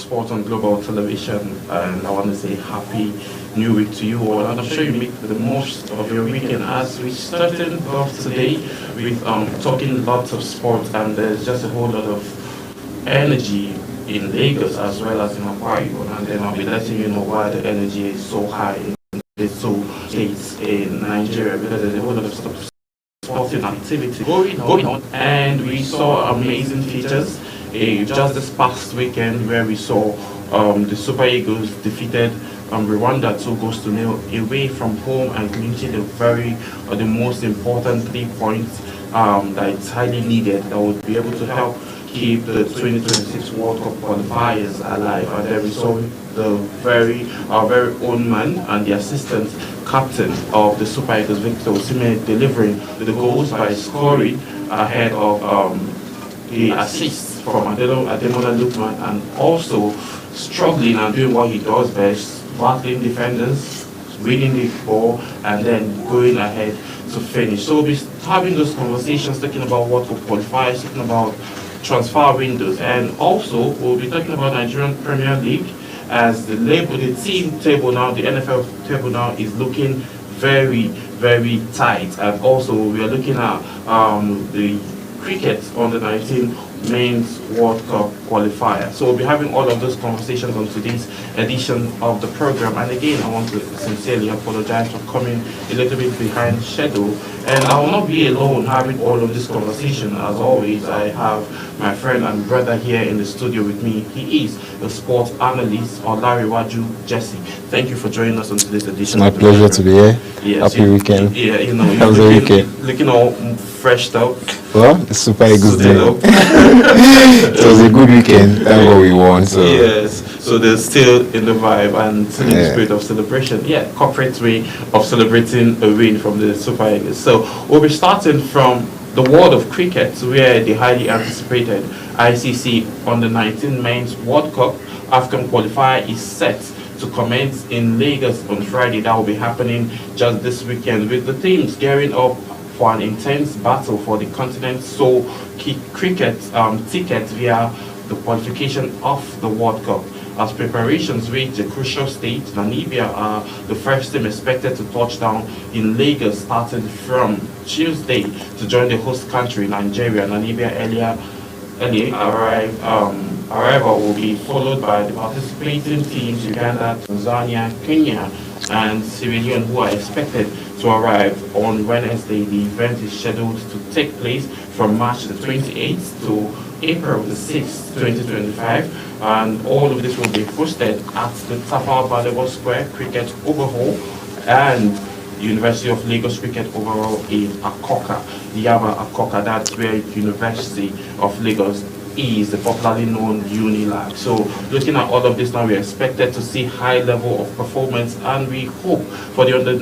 Sport on Global Television, and I want to say happy new week to you all. And I'm sure you make the most of your weekend as we starting off today with talking lots of sports, and there's just a whole lot of energy in Lagos as well as in Akwa Ibom, and then I'll be letting you know why the energy is so high in the two states in Nigeria, because there's a whole lot of sporting activity going on, and we saw amazing features just this past weekend where we saw the Super Eagles defeated Rwanda 2 goals to 0 away from home and clinching the most important 3 points that is highly needed that would be able to help keep the 2026 World Cup qualifiers alive. And then we saw our very own man and the assistant captain of the Super Eagles, Victor Osimhen, delivering the goals by scoring ahead of the assists from Ademola Lookman, and also struggling and doing what he does best, battling defenders, winning the ball, and then going ahead to finish. So we'll be having those conversations, talking about World Cup qualifiers, talking about transfer windows, and also we'll be talking about Nigerian Premier League, as the team table now, the NFL table now is looking very, very tight. And also we are looking at the cricket on the 19 men's World Cup qualifier. So we'll be having all of those conversations on today's edition of the program. And again, I want to sincerely apologize for coming a little bit behind schedule. And I will not be alone having all of this conversation. As always, I have my friend and brother here in the studio with me. He is a sports analyst, Olariwaju Jesse. Thank you for joining us on today's edition. My pleasure to be here. Yes, Happy weekend. Yeah, How was the weekend? Looking all freshed up. Well, the Super Eagles did. It was a good weekend. That's what we won. So yes, so they're still in the vibe and in the spirit of celebration. Yeah, corporate way of celebrating a win from the Super Eagles. So we'll be starting from the world of cricket, where the highly anticipated ICC Under 19 Men's World Cup African qualifier is set to commence in Lagos on Friday. That will be happening just this weekend, with the teams gearing up for an intense battle for the continent's sole cricket ticket via the qualification of the World Cup. As preparations reach a crucial stage, Namibia are the first team expected to touch down in Lagos starting from Tuesday to join the host country, Nigeria. Namibia arrival will be followed by the participating teams Uganda, Tanzania, Kenya, and Sierra Leone, who are expected to arrive on Wednesday. The event is scheduled to take place from March the 28th to April the 6th, 2025, and all of this will be hosted at the Tafawa Balewa Square Cricket Overhaul and University of Lagos Cricket Overhaul in Akoka, Yaba Akoka. That's where University of Lagos is, the popularly known UNILAG. So looking at all of this now, we're expected to see high level of performance, and we hope for the under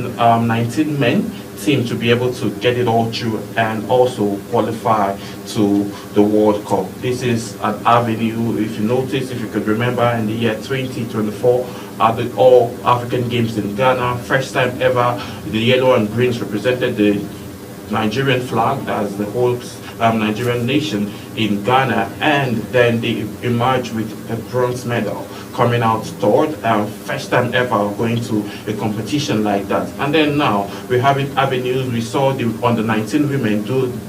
19 men team to be able to get it all through and also qualify to the World Cup. This is an avenue, if you notice, if you could remember, in the year 2024 at the All African Games in Ghana, first time ever the yellow and greens represented the Nigerian flag as the whole Nigerian nation in Ghana, and then they emerged with a bronze medal, coming out third, first time ever going to a competition like that. And then now we're having avenues. We saw the under 19 women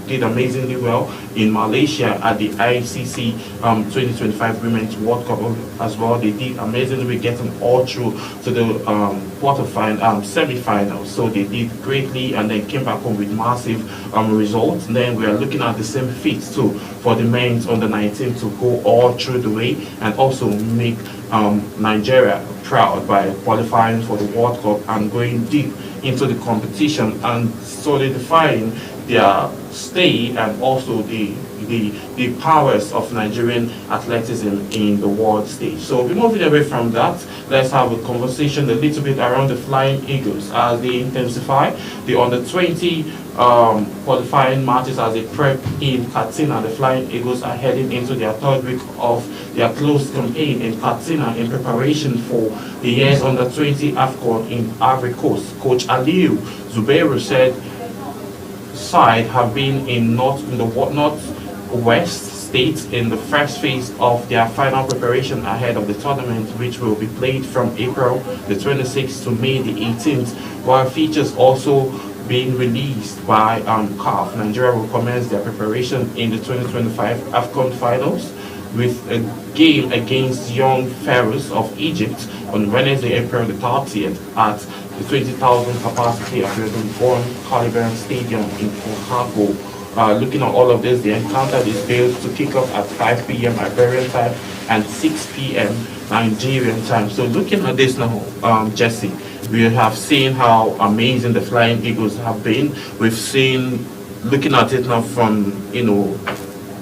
did amazingly well in Malaysia at the ICC 2025 Women's World Cup as well. They did amazingly, getting all through to the semi-finals. So they did greatly and then came back home with massive results. And then we are looking at the same feat too for the men's under 19 to go all through the way and also make Nigeria proud by qualifying for the World Cup and going deep into the competition and solidifying their stay and also the powers of Nigerian athleticism in the world stage. So we're moving away from that. Let's have a conversation a little bit around the Flying Eagles as they intensify the under 20 qualifying matches as they prep in Katsina. The Flying Eagles are heading into their third week of their close campaign in Katsina in preparation for the year's under 20 AFCON in Ivory Coast. Coach Aliou Zubairu said side have been in West State in the first phase of their final preparation ahead of the tournament, which will be played from April the 26th to May the 18th, while features also being released by CAF. Nigeria will commence their preparation in the 2025 AFCON finals with a game against Young Pharaohs of Egypt on Wednesday, April the 30th at the 20,000 capacity of the Born Caliban Stadium in Port Harcourt. Looking at all of this, the encounter is built to kick off at 5 p.m. Iberian time and 6 p.m. Nigerian time. So looking at this now, Jesse, we have seen how amazing the Flying Eagles have been. We've seen, looking at it now from,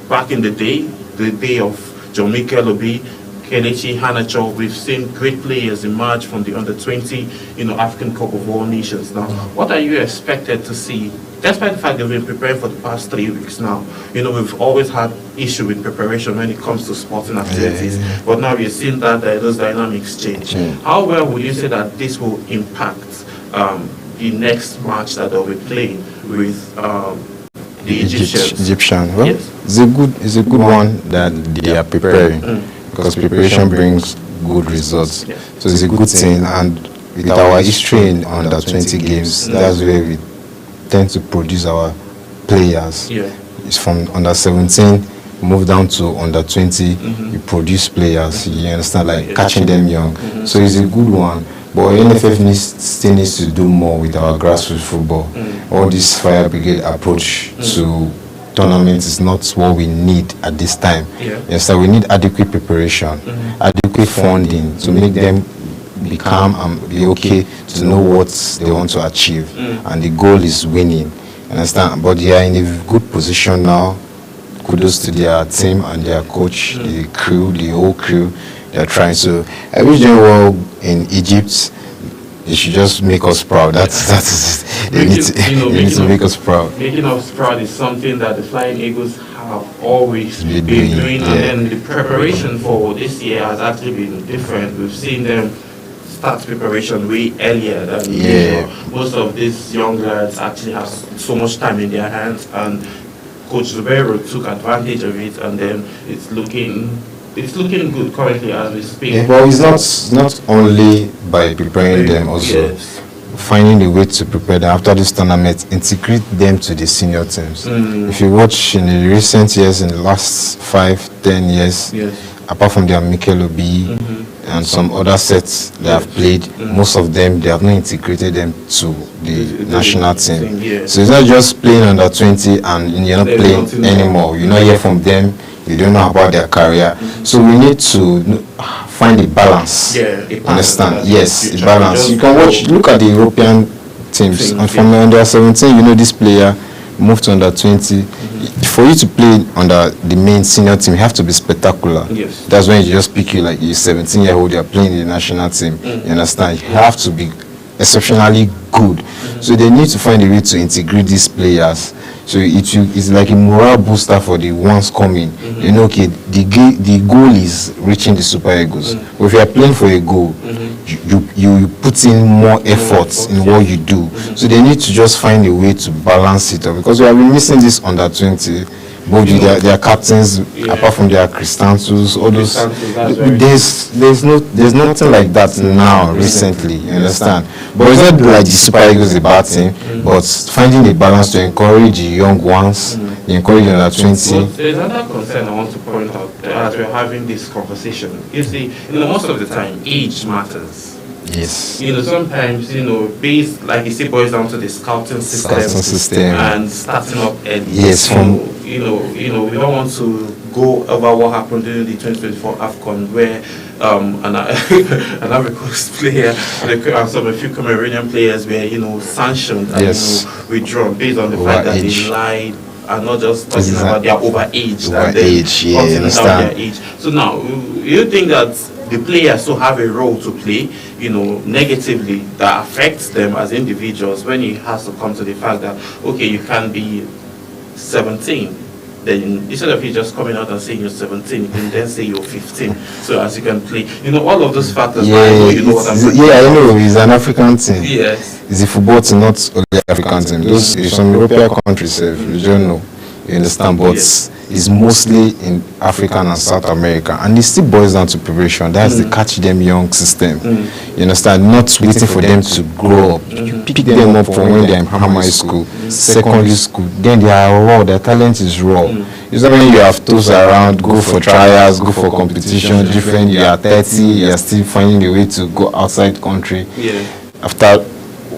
back in the day of John Mikel Obi, Kelechi Iheanacho, we've seen great players emerge from the under-20, African Cup of All Nations. Now, what are you expected to see? Despite the fact that we've been preparing for the past 3 weeks now, we've always had issue with preparation when it comes to sporting activities. But now we're seeing that those dynamics change. How well would you say that this will impact the next match that they'll be playing with the Egyptian? Well, yes. It's a good one that they are preparing, because preparation brings good results. Yes. So it's a good thing, and with our history in under 20 games, that's where we tend to produce our players. Yeah. It's from under 17, move down to under 20, you produce players, you understand, like catching them young. So it's a good one. But NFF still needs to do more with our grassroots football. All this fire brigade approach to tournaments is not what we need at this time. Yes, so we need adequate preparation, adequate funding to make them be calm and be okay, to know what they want to achieve. And the goal is winning. Understand? But they are in a good position now. Kudos to their team and their coach, the crew, the whole crew. They're trying to. I wish them well in Egypt. They should just make us proud. That's they need to make us proud. Making us proud is something that the Flying Eagles have always been doing, and then the preparation for this year has actually been different. We've seen them start preparation way earlier than usual. Most of these young lads actually have so much time in their hands, and Coach Zubero took advantage of it, and then it's looking good currently as we speak. Well, it's not only by preparing them, also finding a way to prepare them after this tournament, integrate them to the senior teams. If you watch in the recent years, in the last 5-10 years, apart from their Mikel Obi and some other sets they have played, most of them, they have not integrated them to the national team. So it's not just playing under 20 and you're not playing anymore. You not hear from them. You don't know about their career. So we need to find a balance. Understand? Yes, a balance. You can look at the European teams. And from under 17, this player moved to under 20. For you to play under the main senior team, you have to be spectacular. That's when you just pick you, like you're 17-year-old, you're playing in the national team. You understand? You have to be exceptionally good. So they need to find a way to integrate these players. So it's like a morale booster for the ones coming. Okay, the goal is reaching the Super Eagles. But if you are playing for a goal, you put in more effort in what you do. So they need to just find a way to balance it up, because we have been missing this under 20. Both their captains, apart from their Cristantus, all those. There's nothing like that now recently. You understand? But it's not like the Super Eagles is a bad thing, but finding a balance to encourage the young ones, encourage the under 20. There's another concern I want to point out as we're having this conversation. You see, most of the time, age matters. Yes. Sometimes, based, like you say, boils down to the scouting system and starting up early. Yes. We don't want to go over what happened during the 2024 AFCON, where an Ivory Coast player and a few Cameroonian players were, sanctioned and withdrawn based on the fact that they lied. And not just talking about their overage. Their age. So now, you think that the players also have a role to play, negatively, that affects them as individuals when it has to come to the fact that, okay, you can be 17, then instead of you just coming out and saying you're 17, you can then say you're 15, so as you can play. All of those factors. I know you know what I'm saying. I know. It's an African team. Yes. It's a football team, not only African team. Those some European countries, you don't know. You understand? But it's mostly in Africa and South America, and it still boils down to preparation. That's the catch them young system. You understand? Not waiting for them to grow up. You pick them up from when they're in primary school, secondary school. Then they are raw. Their talent is raw. It's not when you have those around, go for trials, go for competition, different. You are 30, you are still finding a way to go outside country. After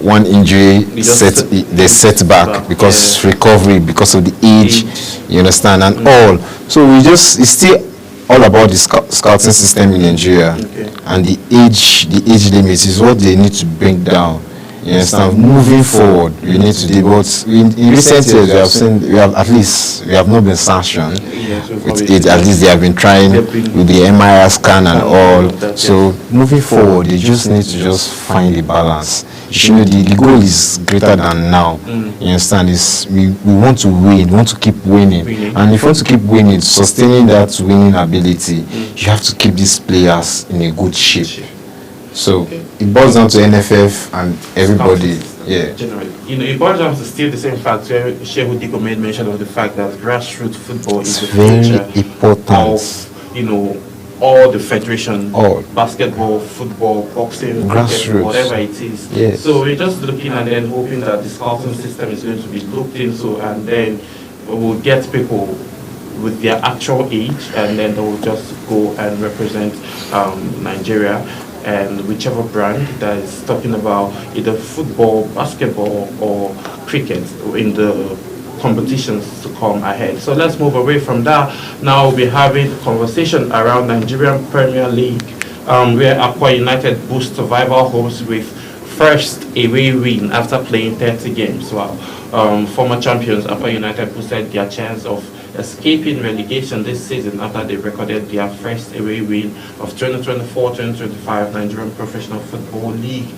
one injury, they set back because recovery, because of the age, you understand, and all. So it's still all about the scouting system in Nigeria, and the age limit is what they need to bring down. You understand? Moving forward, we need to do. But in recent years, we have not been sanctioned with it. At least they have been trying with the MRI scan and all. So moving forward, they just need to just find the balance. The goal is greater than now. You understand? We want to win, we want to keep winning. And if you want to keep winning, sustaining that winning ability, you have to keep these players in a good shape. So it boils down to NFF and everybody. Generally, it boils down to still the same fact where Shehu Diko made mention of the fact that grassroots football is the future important of all the federation, basketball, football, boxing, cricket, whatever it is. So we're just looking and then hoping that the scouting system is going to be looked into, and then we'll get people with their actual age, and then they will just go and represent Nigeria and whichever brand that is talking about either football, basketball, or cricket in the competitions to come ahead. So let's move away from that. Now we'll be having a conversation around Nigerian Premier League, where Akwa United boost survival hopes with first away win after playing 30 games. Wow. Former champions Akwa United boosted their chance of escaping relegation this season after they recorded their first away win of 2024-2025 Nigerian Professional Football League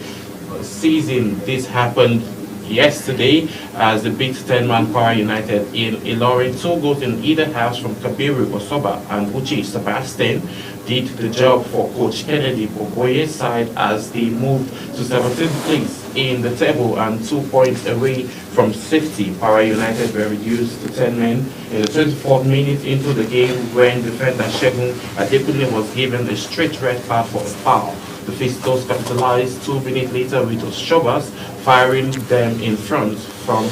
season. This happened yesterday as the Big 10-man Kwara United in Ilorin, 2 goals in either half from Kabiru Osoba and Uchi Sebastian, did the job for Coach Kennedy Boboye's side as they moved to 17th place in the table and 2 points away from safety. Kwara United were reduced to 10 men in the 24th minute into the game when defender Shegun Adekunle was given a straight red card for a foul. The visitors capitalized 2 minutes later with Oshobas firing them in front from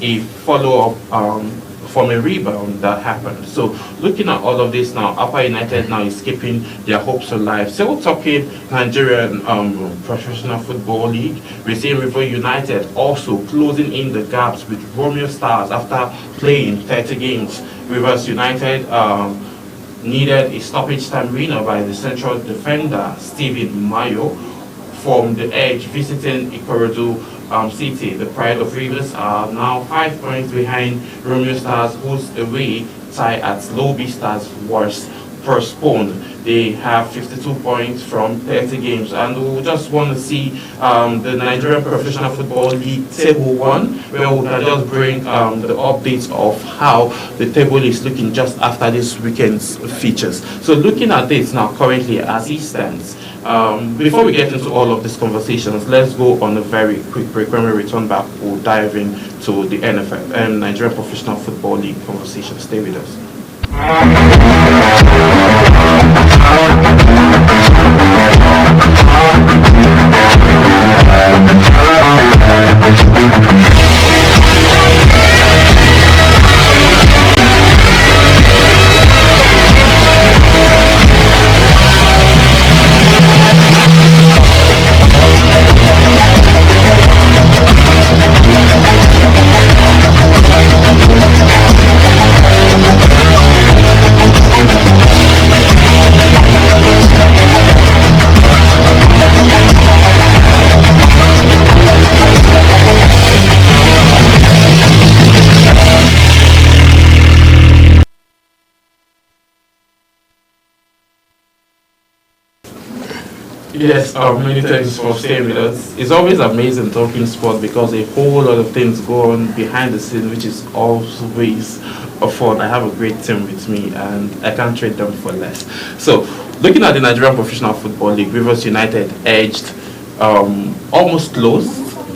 a follow-up from a rebound that happened. So looking at all of this now, Akwa United now is keeping their hopes alive. Still talking Nigerian Professional Football League, we're seeing River United also closing in the gaps with Romeo Stars after playing 30 games. Rivers United needed a stoppage time winner by the central defender Stephen Mayo from the edge visiting Ikorodu City. The Pride of Rivers are now 5 points behind Romeo Stars, whose away tie at Lobby Stars was postponed. They have 52 points from 30 games, and we just want to see the Nigerian Professional Football League Table 1, where we can just bring the updates of how the table is looking just after this weekend's features. So looking at this now currently as it stands, before we get into all of these conversations, let's go on a very quick break. When we return back, we'll dive into the NFL, Nigerian Professional Football League conversation. Stay with us. Yes, many thanks for staying with us. It's always amazing talking sport because a whole lot of things go on behind the scene, which is always fun. I have a great team with me and I can't trade them for less. So, looking at the Nigerian Professional Football League, Rivers United edged, almost close,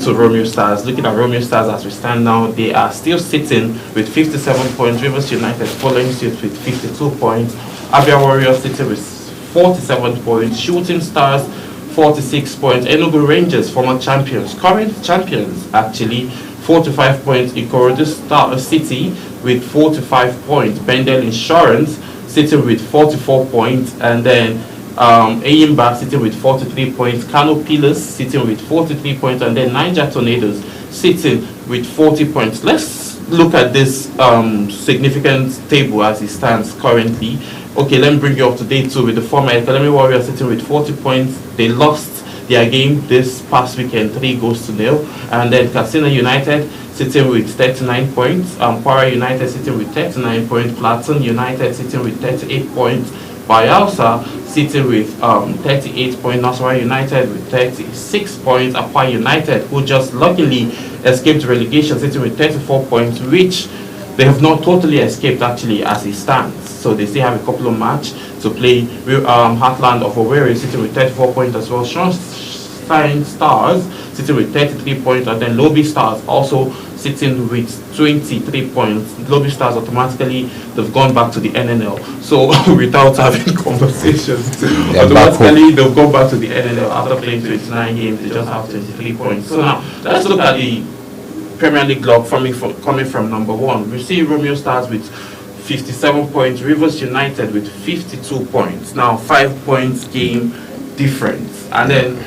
to Romeo Stars. Looking at Romeo Stars as we stand now, they are still sitting with 57 points. Rivers United following suit with 52 points. Abia Warriors sitting with 47 points. Shooting Stars 46 points. Enugu Rangers, former champions, current champions actually, 45 points. Ikorodu Star City with 45 points. Bendel Insurance sitting with 44 points, and then Ayimba sitting with 43 points. Kano Pillars sitting with 43 points, and then Niger Tornadoes sitting with 40 points. Let's look at this significant table as it stands currently. Okay, let me bring you up to date too with the former Academy Warriors sitting with 40 points. They lost their game this past weekend, 3-0, and then Casino United sitting with 39 points. Kwara United sitting with 39 points. Plateau United sitting with 38 points. Bayelsa sitting with 38 points. Nasarawa United with 36 points. Akwa United, who just luckily escaped relegation, sitting with 34 points, which they have not totally escaped actually as it stands. So they still have a couple of matches to play. Heartland of Owerri sitting with 34 points as well. Schonstein Stars sitting with 33 points, and then Lobby Stars also sitting with 23 points. Lobby Stars automatically, they've gone back to the NNL. So without having conversations, automatically they've gone back to the NNL after playing 29 games. They just have 23 points. So now let's look at the Premier League log coming from number one. We see Romeo Stars with 57 points, Rivers United with 52 points. Now 5 points game difference. And then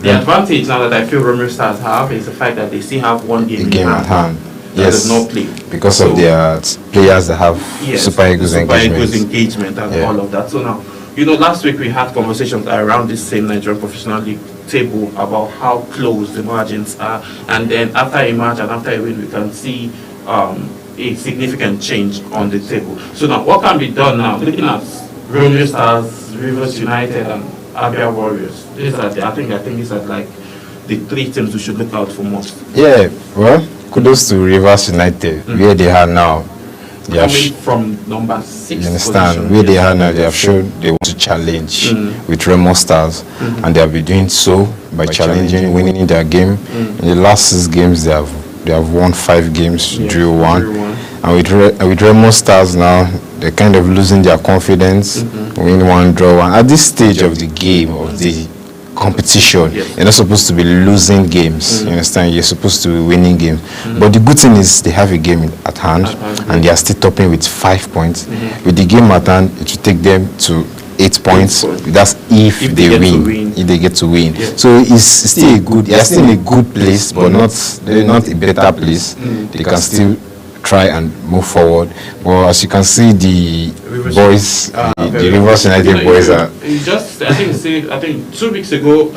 the advantage now that I feel Romeo Stars have is the fact that they still have one game at hand. Yes, not play because of their players that have Super Eagles engagement and all of that. So now, last week we had conversations around this same Nigerian Professional League table about how close the margins are, and then after a match and after a win, we can see a significant change on the table. So now, what can be done now? Looking at Romeo Stars, Rivers United, and Abia Warriors. I think these are like the three teams we should look out for most. Yeah, well, kudos to Rivers United, where they are now. They coming from number 6. You understand? Position, where they are now, they have shown they want to challenge with Remo Stars, and they have been doing so by challenging, winning their game. In the last 6 games, they have won 5 games, drew 1. And with Remo Stars now, they're kind of losing their confidence, win 1, draw 1. At this stage of the game, of the competition, you're not supposed to be losing games. You understand? You're supposed to be winning games. But the good thing is they have a game at hand, and they are still topping with 5 points. With the game at hand, it will take them to 8 points. That's if they win. If they get to win. So it's still a good. They're still in a good place, but not a better place. They can still try and move forward. Well, as you can see, the boys, the Rivers United boys are. I think 2 weeks ago,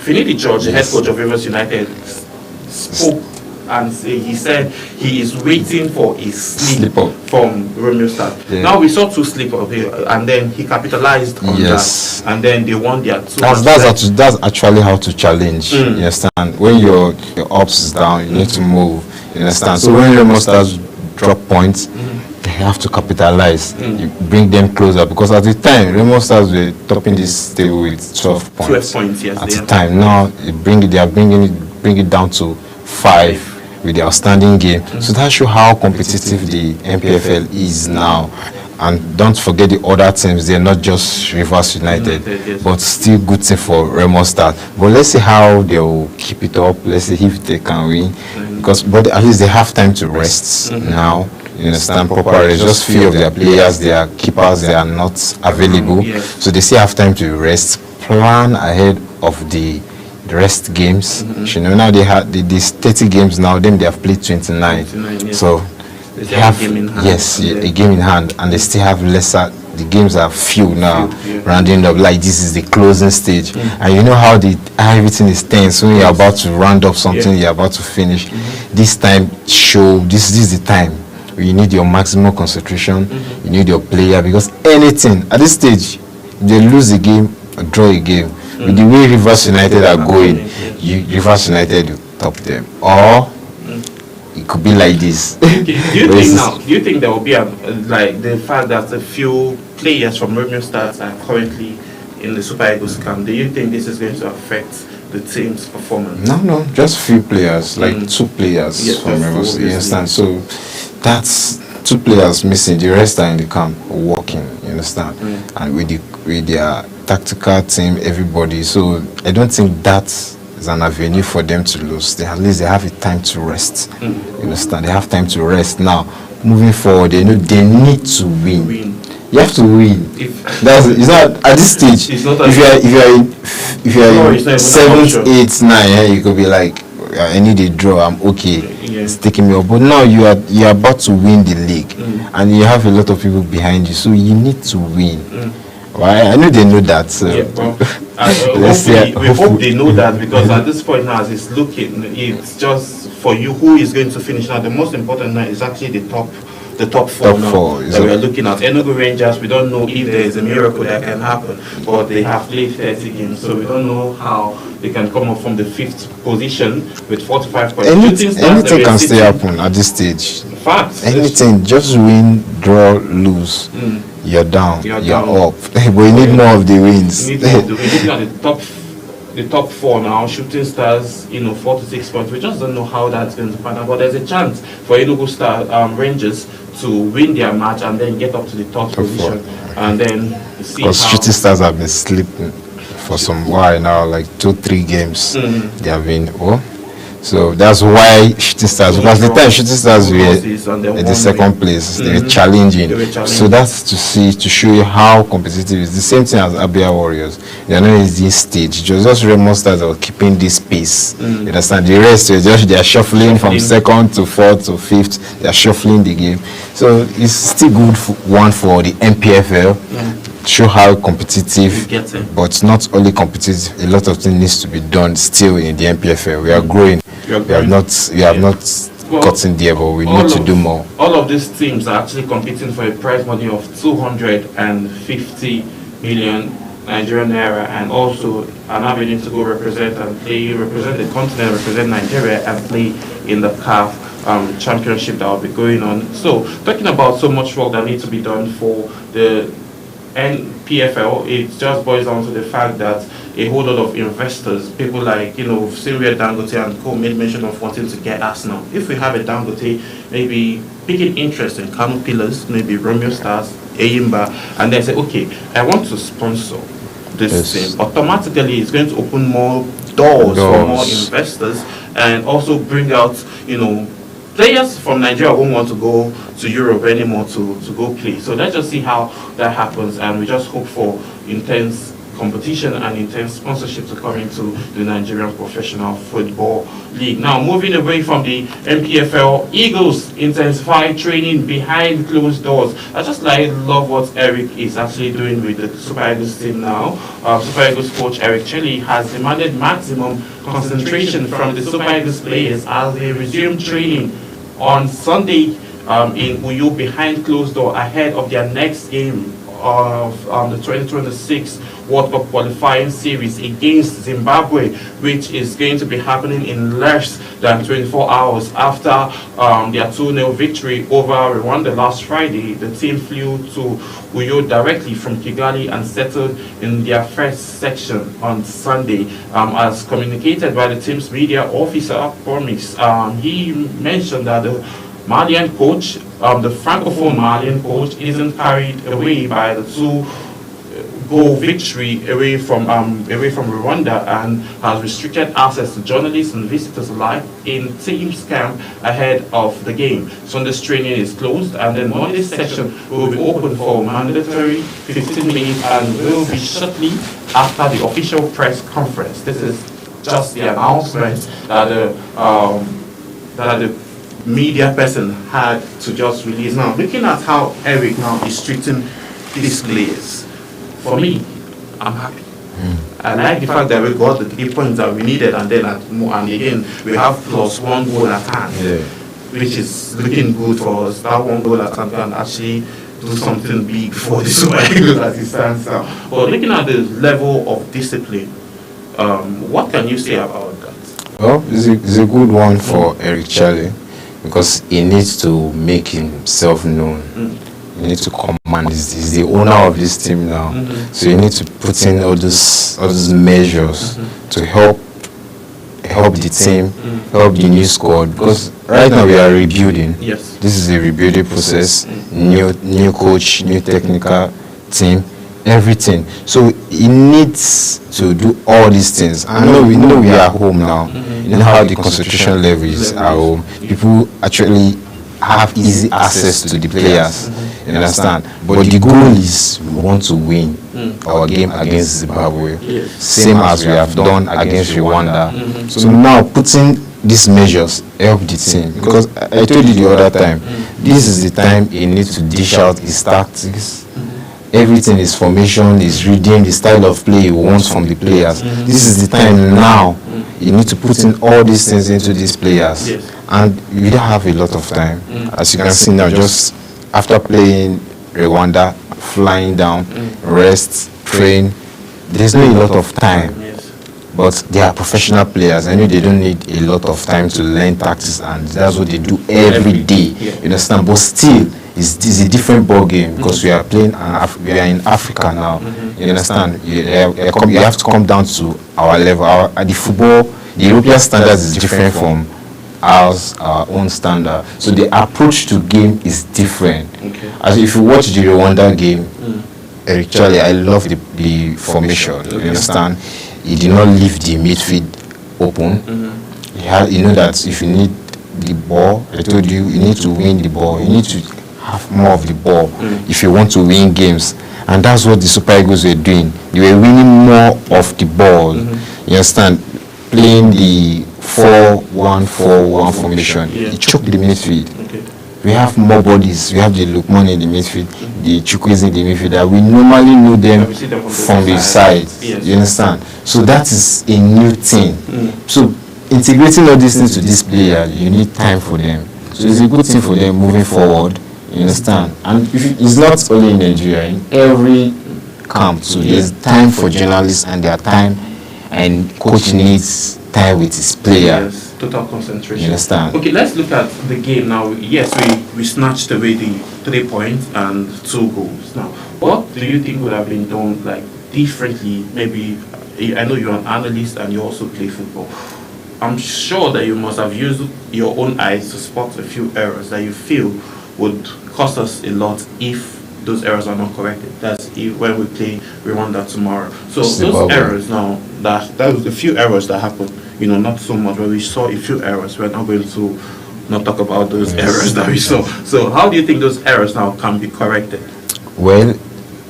Finidi George, the head coach of Rivers United, spoke and he said he is waiting for a slip from Romeo Stars. Now we saw 2 slip up here, and then he capitalized on that, and then they won their 2. That's actually how to challenge. You understand? When your ups is down, you need to move. You understand? So when Romeo Stars drop points, they have to capitalize. You bring them closer, because at the time Remo Stars were topping this table with 12 points. 12 points, yes. At the time, now they are bring it down to 5 with the outstanding game. So that shows how competitive the NPFL is now. And don't forget the other teams, they're not just Rivers United, but still good team for Remo Stars. But let's see how they'll keep it up. Let's see if they can win. But at least they have time to rest now. You understand, properly. Just few of their players, their keepers, they are not available. So they still have time to rest, plan ahead of the rest games. Now they have these 30 games now, then they have played 29. So they have a game in hand. A game in hand, and they still have lesser. The games are few now, rounding up. Like this is the closing stage, and you know how everything is tense when you're about to round up something, you're about to finish. This time, this is the time where you need your maximum concentration. You need your player, because anything at this stage, they lose a game or draw a game. With the way Rivers United are going, Rivers United will top them, or it could be like this. Do you think there will be like the fact that a few players from Romeo Stars are currently in the Super Eagles camp? Do you think this is going to affect the team's performance? No, just few players, like 2 players Yes, from that's Rivers. true, You understand? So that's 2 players missing. The rest are in the camp working. You understand? And with their tactical team, everybody. So I don't think that is an avenue for them to lose. At least they have a time to rest. You understand? They have time to rest. Now, moving forward, they know they need to win. You have to win. It's not at this stage. It's not if you are No, in it's not even an 7th, option. 8th, 9, you could be like, I need a draw. I'm okay. Yeah. It's taking me up. But now you are about to win the league, and you have a lot of people behind you, so you need to win. Well, I know they know that. So Yeah, well, let's see. we hope they know that, because at this point now, as it's looking, it's just for you who is going to finish now. The most important now is actually the top 4 Top now four, that we are looking at. Enugu Rangers, we don't know if there is a miracle that can happen, but they have played 30 games, so we don't know how they can come up from the 5th position with 45 points. Anything can still happen at this stage. Facts. Anything, just win, draw, lose. You're down. You're up. But you need more of the wins. We need more of the wins. Looking at the top 4 now, Shooting Stars, 4 to 6 points. We just don't know how that's going to pan out. But there's a chance for Enugu Rangers to win their match and then get up to the 3rd position, and then see Because how. Shooting Stars have been sleeping for some while now, like 2-3 games. They have been so that's why Shooting Stars, because the time Shooting Stars were in the 2nd place, they were challenging. So that's to show you how competitive it's the same thing as Abia Warriors. They are not in this stage. It was just Remo Stars that were keeping this pace. You understand? The rest they are shuffling from 2nd to 4th to 5th. They are shuffling the game. So it's still good one for the MPFL. Show how competitive, but not only competitive, a lot of things needs to be done still in the MPFL. We are growing. We have not gotten there, but we need to do more. All of these teams are actually competing for a prize money of 250 million Nigerian naira, and also an avenue to go represent the continent, represent Nigeria, and play in the CAF championship that will be going on. So, talking about so much work that needs to be done for the NPFL, it just boils down to the fact that a whole lot of investors, people like, Sylvia Dangote and co made mention of wanting to get Arsenal. If we have a Dangote maybe picking interest in Kano Pillars, maybe Romeo Stars, Eyimba, and they say, okay, I want to sponsor this thing, automatically it's going to open more doors for more investors, and also bring out, players from Nigeria won't want to go to Europe anymore to go play. So let's just see how that happens, and we just hope for intense competition and intense sponsorship to come into the Nigerian Professional Football League. Now, moving away from the MPFL, Eagles intensify training behind closed doors. I just love what Eric is actually doing with the Super Eagles team now. Super Eagles coach Eric Chelle has demanded maximum concentration from the Super Eagles players as they resume training on Sunday in Uyo behind closed door ahead of their next game of the 2026 World Cup qualifying series against Zimbabwe, which is going to be happening in less than 24 hours after their 2-0 victory over Rwanda last Friday. The team flew to Uyo directly from Kigali and settled in their first section on Sunday. As communicated by the team's media officer, Promise, he mentioned that the Malian coach, the Francophone Malian coach, isn't carried away by the 2-goal victory away from Rwanda, and has restricted access to journalists and visitors alike in team's camp ahead of the game. Sunday's training is closed, and then Monday's section will be open for mandatory 15 minutes and will be shortly after the official press conference. This is just the announcement that the media person had to just release. Now, looking at how Eric now is treating these players, for me, I'm happy. I like the fact that we got the 3 points that we needed, and then and again we have +1 goal at hand, which is looking good for us. That 1 goal at hand can actually do something big for the Super Eagles as it stands now. But looking at the level of discipline, what can you say about that? Well, it's a good one for Eric Chelle, because he needs to make himself known. He needs to command. He's the owner of this team now, so you need to put in all those measures to help help the team, help the new squad. Because right now we are rebuilding. Yes. This is a rebuilding process. New coach, new technical team, everything. So it needs to do all these things. I know we are home now. You know how the concentration level is at home. People actually have easy access to the players. You understand? But the goal is we want to win our game against Zimbabwe, same as we have done against Rwanda. So now putting these measures help the team, because I told you the other time, this is the time he needs to dish out his tactics. Everything is formation, is reading the style of play he wants from the players. This is the time now you need to put in all these things into these players. And we don't have a lot of time. As you can see now, just after playing Rwanda, flying down, rest, train, there's not a lot of time. But they are professional players. I know they don't need a lot of time to learn tactics, and that's what they do every day. You understand? But still, it's a different ball game, because we are playing. We are in Africa now. You understand? You have to come down to our level. The football, the European standards is different from our own standard. So the approach to game is different. As if you watch the Rwanda game, actually, I love the formation. You understand? He did not leave the midfield open. You know that if you need the ball, I told you, you need to win the ball. You need to have more of the ball if you want to win games. And that's what the Super Eagles were doing. They were winning more of the ball. You understand? Playing the 4-1-4-1 formation. It choked the midfield. We have more bodies. We have the Lukman in the midfield, the Chukwueze in the midfield, that we normally know them from the side. You understand? So that is a new thing. So integrating all these things to this player, you need time for them. So it's a good thing for them moving forward. You understand? And it's not only in Nigeria, in every camp. So there's time for journalists, and their time, and coach needs time with his player. Total concentration. You understand? Okay, let's look at the game now. Yes, we snatched away the 3 points and 2 goals. Now, what do you think would have been done like differently? Maybe, I know you're an analyst and you also play football. I'm sure that you must have used your own eyes to spot a few errors that you feel would cost us a lot if those errors are not corrected. That's when we play Rwanda tomorrow. So those errors now, that was a few errors that happened. You know, not so much, but we saw a few errors. We're not going to not talk about those errors that we saw. So how do you think those errors now can be corrected? Well,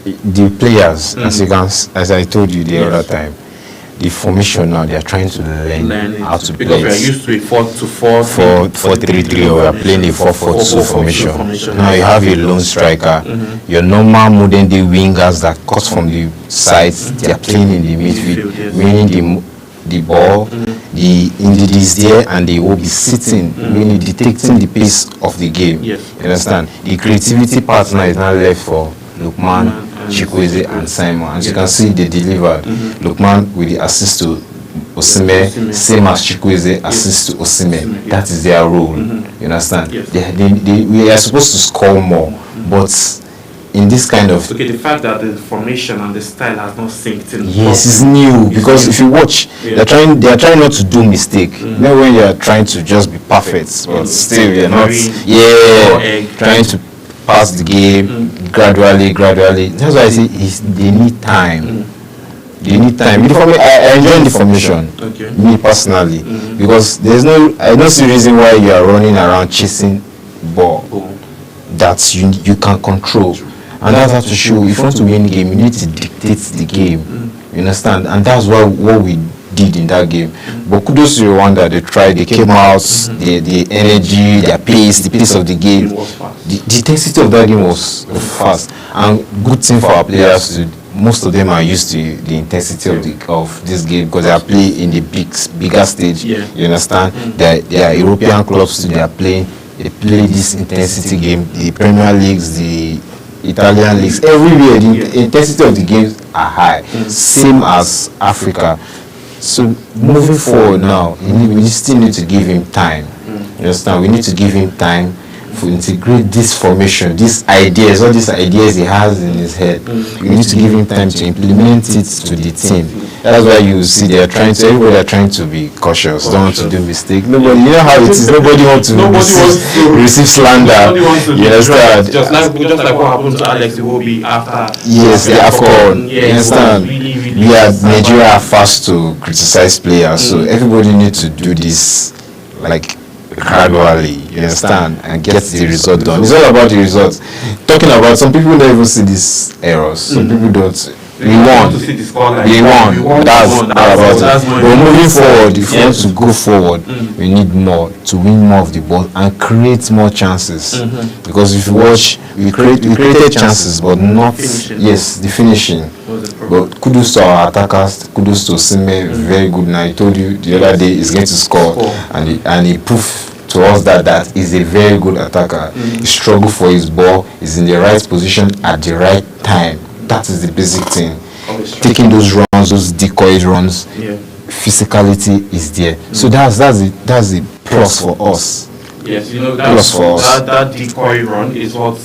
the players, as I told you the other time, the formation now, they are trying to learn how to play. Because we are used to a 4-2-4, 4-3-3, or we are playing a 4-4-2 formation. Now you have a lone striker. Your normal modern day wingers that cut from the sides, they are playing in the midfield, meaning the ball, the Ndidi is there, and they will be sitting, meaning detecting the pace of the game. You understand? The creativity partner is now left for Lukman, Chukwueze, and Simon. As you can see, they delivered. Lukman with the assist to Osimhen, same as Chukwueze assist to Osimhen. That is their role. You understand? We are supposed to score more, but in this kind of... Okay, the fact that the formation and the style has not synced in. Yes, it's new, because if you watch, they are trying not to do mistake. Not when you are trying to just be perfect, but still you're not. Trying to pass the game gradually. That's why I say they need time. They need time. I enjoy the formation, me personally, because I don't see reason why you are running around chasing ball that you can control. And that's how to show, if you want to win the game, you need to dictate the game. You understand? And that's what we did in that game. But kudos to Rwanda, they tried, they came out, the energy, their pace, the pace of the game. The intensity of that game was fast. And good thing for our players, most of them are used to the intensity of this game, because they are playing in the bigger stage. You understand? There are European clubs too, they play this intensity game, the Premier Leagues, the Italian leagues, everywhere the intensity of the games are high, same as Africa. So moving forward now, we still need to give him time. You understand? We need to give him time to integrate this formation, these ideas, all these ideas he has in his head. We need to give him time to implement it to the team. That's why you see everybody are trying to be cautious, don't want to do mistake. Nobody, you know how it is. Nobody wants to receive slander. You understand? Just like what happened to Alex Iwobi after. Yes, the AFCON. You understand? Nigeria are fast to criticize players, so everybody needs to do this like gradually, you understand, and get the result done. It's all about the results. Talking about, some people don't even see these errors. Some people don't. We won. That's about it. But moving forward, if we want to go forward, we need more to win more of the ball and create more chances. Because if you watch, we created chances, but not the finishing. But kudos to our attackers, kudos to Sime, very good. Now I told you the other day he's going to score, and he proved to us that is a very good attacker. He struggled for his ball, he's in the right position at the right time. That is the basic thing. Taking those runs, those decoy runs, physicality is there. So that's the plus for us. Yes, that decoy run is what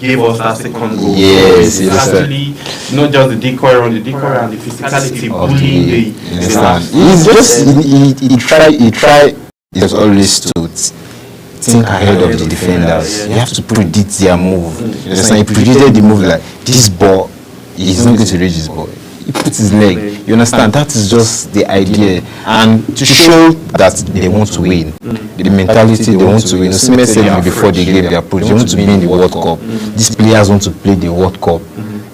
gave us that second goal. Yes, it's actually not just the decoy run and the physicality bullying he tried just always to think ahead of the defenders. You have to predict their move. You understand? He predicted the move like this ball, he's not going to reach his ball. He puts his leg. You understand? That is just the idea, and to show that they want to win. The mentality they want to win. Osimhen said it before they gave their approach. They want to be in the World Cup. These players want to play the World Cup.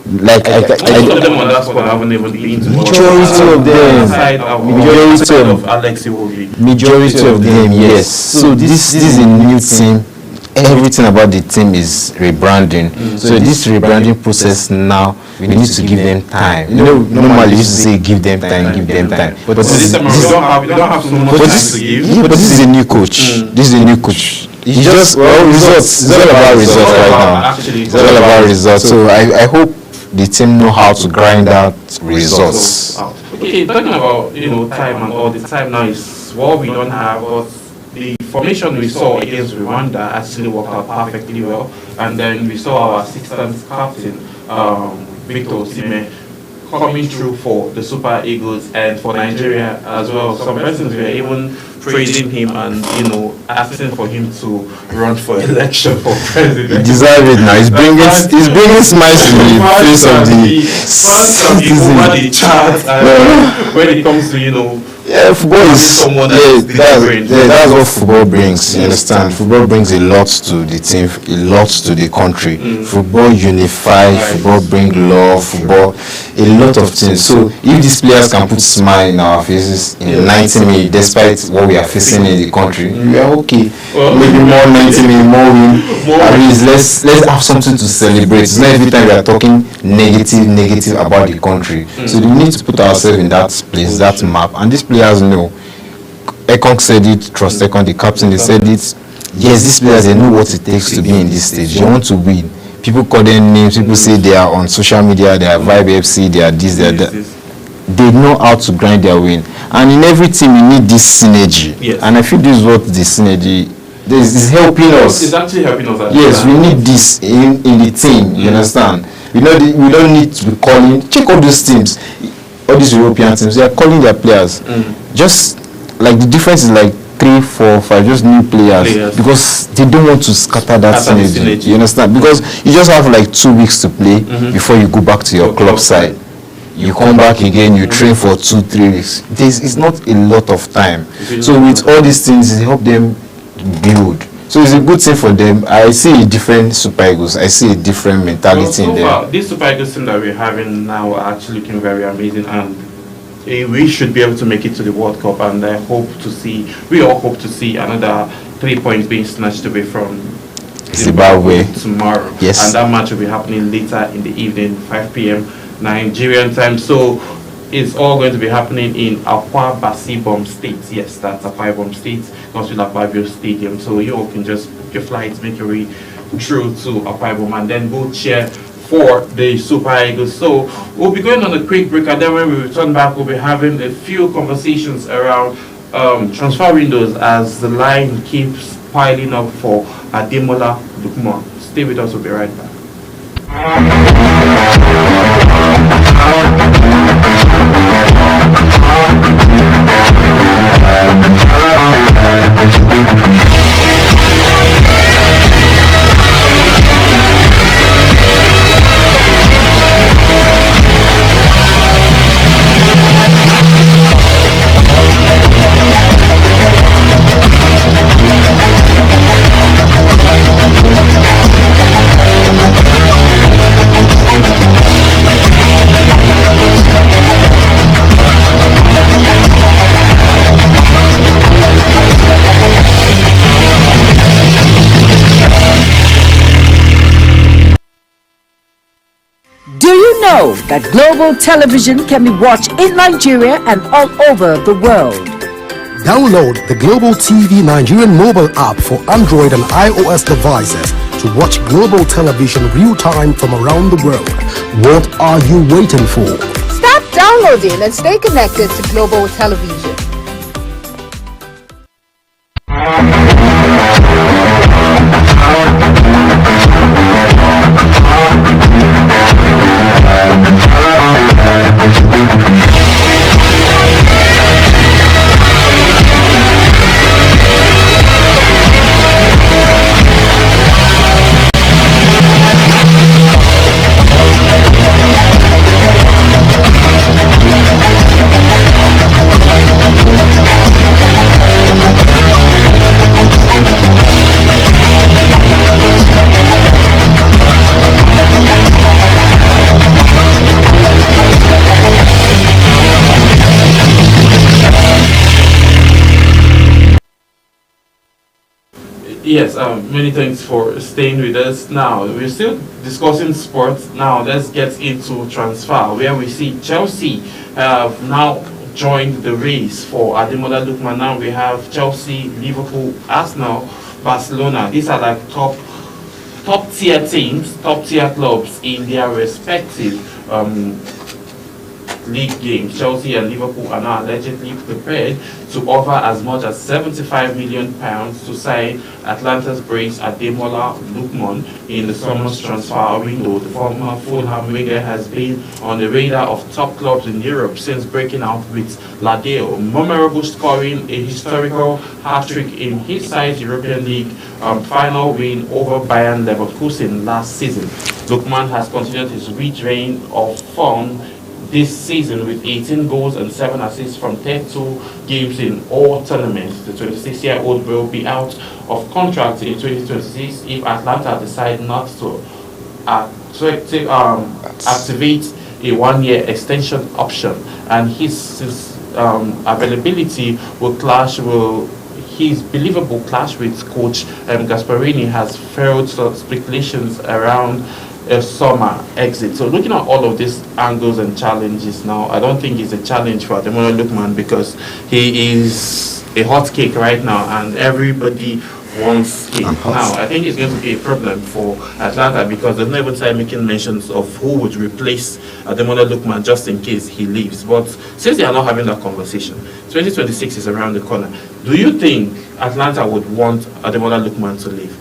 Like most of them on that squad haven't even been to majority of them. Majority of them, yes. So this is a new team. Everything about the team is rebranding. So this rebranding process now, we need to give them time. You know, normally you used to say give them time. But this time we don't have so much time to give. Yeah, but this is a new coach. This is a new coach. It's just results. It's all about results right now. It's all about results. So I hope the team know how to grind out results. Okay, talking about time and all the time now is what we don't have, but the formation we saw against Rwanda actually worked out perfectly well, and then we saw our assistant captain Victor Osimhen coming through for the Super Eagles and for Nigeria as well. Some persons were even praising him and asking for him to run for election for president. He deserves it now. He's bringing smiles to the face of the citizens. Over the chart when it comes to football is that's what football brings. You understand? Football brings a lot to the team, a lot to the country. Football unifies, football brings love, football, a lot of things. So if these players can put smile in our faces in 90 minutes, despite what we are facing in the country, we are okay. Maybe more 90 minutes, more win. At least let's have something to celebrate. It's not every time we are talking negative about the country. So we need to put ourselves in that place, that map, and this players know. Ekong said it, Trust Ekong, the captain, they said it. Yes, these players, they know what it takes to be in this stage. They want to win. People call them names, people say they are on social media, they are Vibe FC, they are this, they are that. They know how to grind their win. And in every team, you need this synergy. Yes. And I feel this is what the synergy is helping us. It's actually helping us. Yes, we need this in the team, you understand? We don't need to be calling, check all those teams. All these European teams, they are calling their players. Just like the difference is like 3, 4, 5, just new players. Because they don't want to scatter that synergy. You understand? Because you just have like 2 weeks to play before you go back to your club side. You come back again, you train for 2, 3 weeks. It's not a lot of time. So with all these things, it help them build. So it's a good thing for them. I see a different Super Eagles. I see a different mentality in them. This Super Eagles team that we're having now are actually looking very amazing, and we should be able to make it to the World Cup. And we all hope to see another 3 points being snatched away from Zimbabwe tomorrow. Yes. And that match will be happening later in the evening, 5 p.m. Nigerian time. So it's all going to be happening in Akwa Ibom State. Yes, that's Akwa Ibom State, Godswill Akpabio Stadium. So you all can just book your flights, make your way through to Akwa Ibom, and then go cheer for the Super Eagles. So we'll be going on a quick break, and then when we return back, we'll be having a few conversations around transfer windows as the line keeps piling up for Ademola Lookman. Stay with us, we'll be right back. Do you know that Global Television can be watched in Nigeria and all over the world? Download the Global TV Nigerian mobile app for Android and iOS devices to watch Global Television real-time from around the world. What are you waiting for? Start downloading and stay connected to Global Television. Yes, many thanks for staying with us. Now, we're still discussing sports. Now, let's get into transfer, where we see Chelsea have now joined the race for Ademola Lookman. Now we have Chelsea, Liverpool, Arsenal, Barcelona. These are like top tier teams, top tier clubs in their respective league games. Chelsea and Liverpool are now allegedly prepared to offer as much as £75 million to sign Atlanta's brace Ademola Lookman in the summer's transfer window. The former Fulham winger has been on the radar of top clubs in Europe since breaking out with Ladeo, memorable scoring a historical hat-trick in his side's European League final win over Bayern Leverkusen last season. Lookman has continued his rich reign of form this season with 18 goals and 7 assists from 32 games in all tournaments. The 26-year-old will be out of contract in 2026 if Atlanta decide not to activate a one-year extension option, and his availability will clash with his believable clash with coach Gasparini has fueled speculations around a summer exit. So looking at all of these angles and challenges now, I don't think it's a challenge for Ademola Lookman because he is a hot cake right now and everybody wants cake. Now, I think it's going to be a problem for Atlanta because they've never started making mentions of who would replace Ademola Lookman just in case he leaves. But since they are not having that conversation, 2026 is around the corner. Do you think Atlanta would want Ademola Lookman to leave?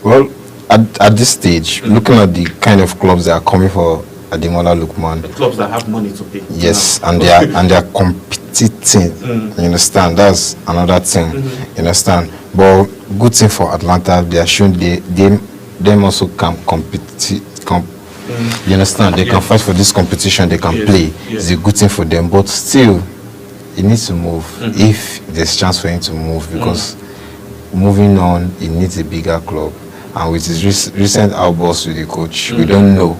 Well, at this stage, looking at the kind of clubs that are coming for Ademola Lookman, the clubs that have money to pay. Yes, and they are competing. You understand? That's another thing. You understand? But good thing for Atlanta, they are showing them also can compete. You understand? They can fight for this competition. They can play. It's a good thing for them. But still, he needs to move if there's chance for him to move because moving on, he needs a bigger club. And with his recent outbursts with the coach, we don't know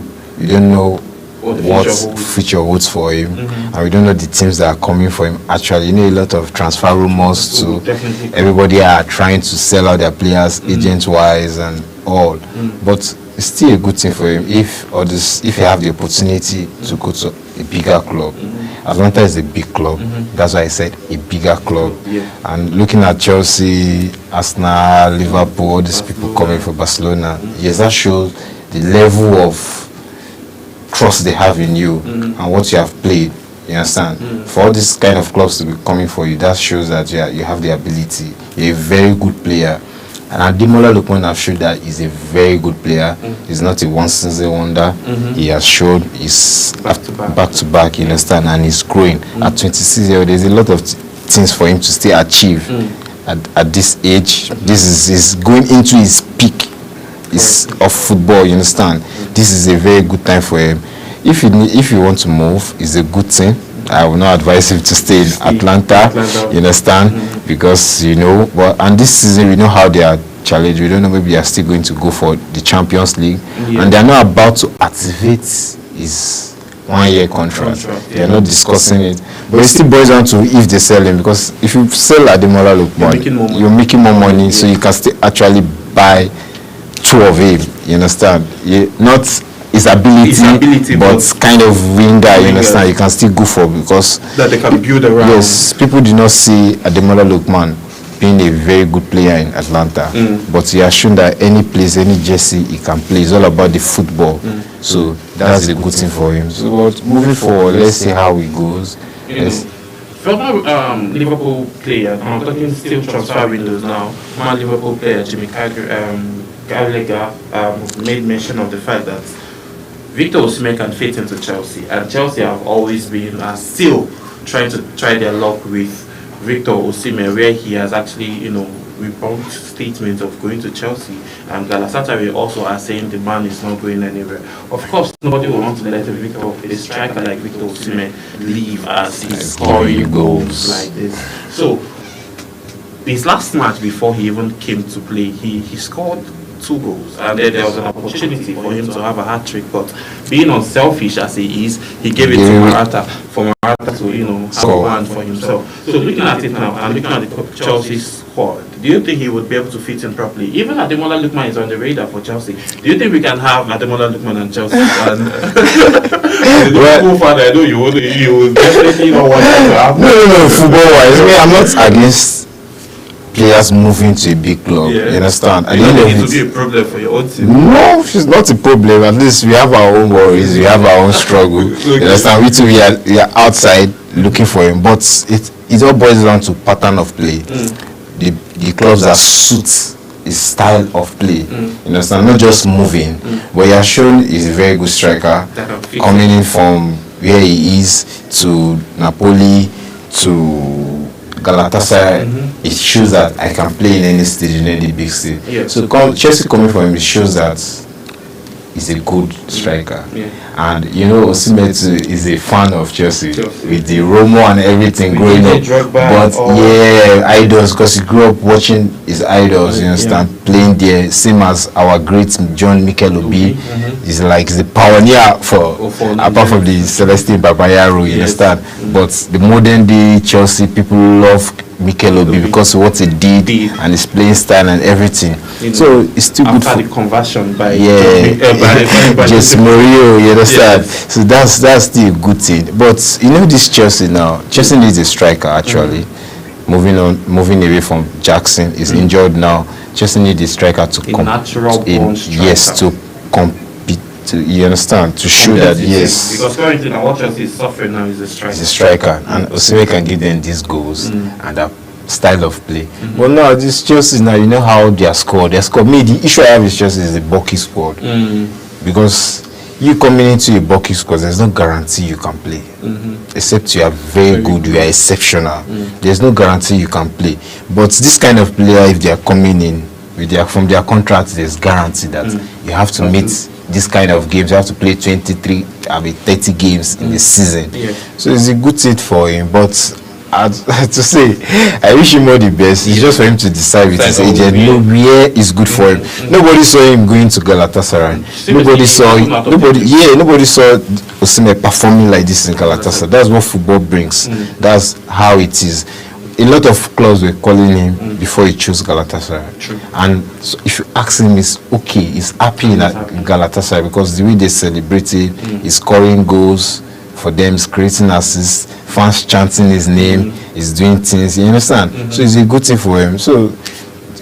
what future holds for him, and we don't know the teams that are coming for him. Actually, you know, a lot of transfer rumors too. Everybody are trying to sell out their players, agent-wise and all. But it's still a good thing for him if he have the opportunity to go to a bigger club. Atlanta is a big club. That's why I said a bigger club. And looking at Chelsea, Arsenal, Liverpool, all these people coming for Barcelona, yes, that shows the level of trust they have in you and what you have played. You understand? For all these kind of clubs to be coming for you, that shows that you have the ability. You're a very good player. And Ademola Lookman have showed that he's a very good player. He's not a one-season wonder. He has showed he's back to back, you understand, and he's growing. At 26 years old, there's a lot of things for him to still achieve. At this age, this is going into his peak of football, you understand. This is a very good time for him. If you want to move, it's a good thing. I will not advise him to stay in Atlanta. You understand, because and this season we know how they are challenged. We don't know, maybe they are still going to go for the Champions League, and they are not about to activate his 1-year contract. They are not discussing it, but it still boils down to if they sell him, because if you sell Ademola Lookman, you're making more money, so you can still actually buy 2 of him. You understand? Not his ability, but kind of winger, you understand, you can still go for, because that they can build around. Yes, people do not see Ademola Lookman being a very good player in Atlanta, but he has shown that any place, any jersey he can play. It's all about the football, so that's a good thing for him. So but moving forward, let's see how it goes. Former Liverpool player, I'm talking still transfer windows now, former Liverpool player Jimmy Carragher made mention of the fact that Victor Osimhen can fit into Chelsea, and Chelsea have always been still trying to try their luck with Victor Osimhen, where he has actually, rebunked statements of going to Chelsea, and Galatasaray also are saying the man is not going anywhere. Of course, nobody will want to let a striker like Victor Osimhen leave as he's scoring goals like this. So, his last match before he even came to play, he scored 2 goals, and then there was an opportunity for him to have a hat-trick, but being unselfish as he is, he gave it to Morata for Morata to have one for himself. So looking at it now and looking at the Chelsea squad, do you think he would be able to fit in properly? Even Ademola Lookman is on the radar for Chelsea. Do you think we can have Ademola Lookman and Chelsea? And I know you would definitely not want that to happen. No, football-wise, I'm not against players moving to a big club, you understand? You don't think it will be a problem for your own team? No, it's not a problem. At least we have our own worries, we have our own struggle. You understand? We are outside looking for him, but it all boils down to pattern of play. The clubs that suit his style of play. You understand? Not just moving, but he has shown he's a very good striker, coming in from where he is to Napoli to Galatasaray. It shows that I can play in any stage, in any big stage. So Chelsea coming from him, it shows that he's a good striker. And Osimhen is a fan of Chelsea with the Romo and everything growing up. But idols, because he grew up watching his idols, you understand, playing there, same as our great John Mikel Obi. He's like the pioneer apart from the Celestine Babayaro, you understand. But the modern day Chelsea people love Mikel Obi because of what he did and his playing style and everything. So it's still good for the conversion by Jose Mourinho, you understand. So that's still a good thing. But this Chelsea now, Chelsea needs a striker actually. Moving away from Jackson, is injured now. Chelsea needs a striker to compete. You understand, to show that because currently now what Chelsea is suffering now is a striker. He's a striker, and Osimhen can give them these goals and that style of play. But now this Chelsea now, how they are scored. Me, the issue I have with Chelsea is the bulky squad, because you coming into a bulky squad, there's no guarantee you can play, except you are very good, you are exceptional. There's no guarantee you can play. But this kind of player, if they are coming in from their contract, there's guarantee that you have to meet this kind of games. You have to play 30 games in the season. So it's a good fit for him, but to say, I wish him all the best. It's just for him to decide with his agent where is good for him. Nobody saw him going to Galatasaray. Nobody saw Osimhen performing like this in Galatasaray. That's what football brings. That's how it is. A lot of clubs were calling him before he chose Galatasaray. And so if you ask him, he's okay, he's happy in Galatasaray, because the way they celebrate it, he's scoring goals for them, he's creating assists, fans chanting his name, he's doing things, you understand? So it's a good thing for him. So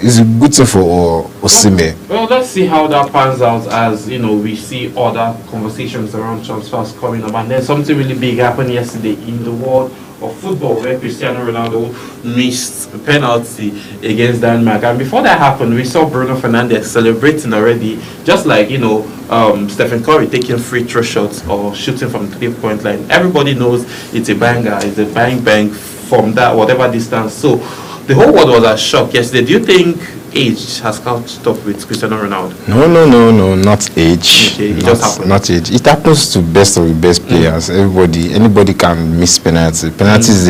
it's a good thing for Osimhen. Well, let's see how that pans out, as we see other conversations around transfers coming up. And then something really big happened yesterday in the world of football where Cristiano Ronaldo missed a penalty against Denmark. And before that happened, we saw Bruno Fernandes celebrating already, just like, Stephen Curry taking free throw shots or shooting from the 3-point line. Everybody knows it's a banger, it's a bang from that whatever distance. So the whole world was a shock yesterday. Do you think age has caught up with Cristiano Ronaldo? No, not age. Okay, it just happened. Not age. It happens to best of the best players. Anybody can miss penalty. Penalty is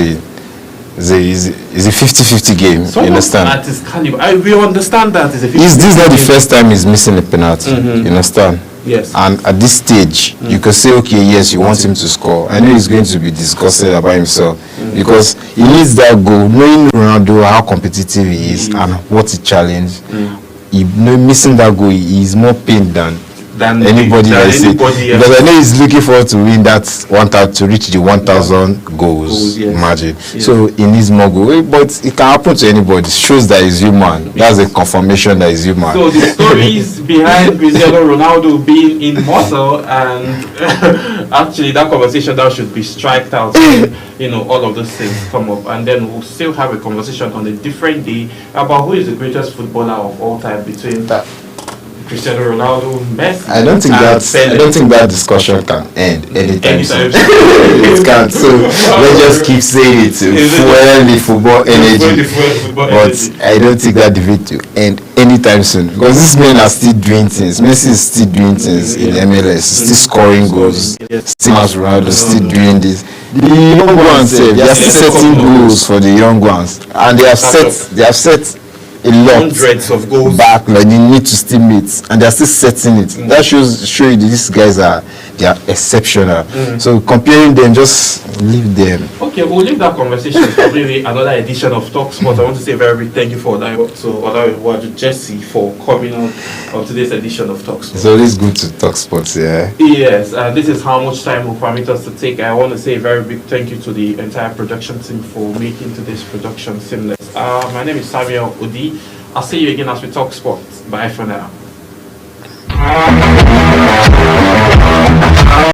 a 50-50 game. You understand? At his caliber, we understand that it's a 50-50 This is not the game. first time he's missing a penalty. You understand? Yes. And at this stage, you can say, okay, yes, you want him to score. I know he's going to be disgusted about himself because he needs that goal, knowing Ronaldo how competitive he is and what he challenged. Missing that goal, he is more pained than anybody else. Because I know he's looking forward to win that 1,000 to reach the 1,000 goals. Yes. Imagine. Yes. So he needs more goals, but it can happen to anybody. It shows that he's human. That's a confirmation that he's human. So the stories behind Cristiano Ronaldo being immortal, and actually that conversation that should be striked out. All of those things come up, and then we'll still have a conversation on a different day about who is the greatest footballer of all time between Cristiano Ronaldo, Messi. I don't think that discussion can end anytime soon. It can't. So let's just keep saying it to fuel the football energy. But I don't think that debate will end anytime soon because these men are still doing things. Messi is still doing things in MLS, still scoring goals. Still as Ronaldo still doing this. The young ones, they are still setting goals for the young ones, and they have set a lot hundreds of goals back, like they need to still meet, and they're still setting it. That show you that these guys are exceptional. So comparing them, just leave them. Okay, we'll leave that conversation for maybe another edition of Talk Sports. I want to say a very big thank you for that to Jesse for coming on today's edition of Talk Sports. It's always good to talk sports, yeah. Yes, and this is how much time will permit us to take. I want to say a very big thank you to the entire production team for making today's production seamless. My name is Samuel Odi. I'll see you again as we talk sports. Bye for now.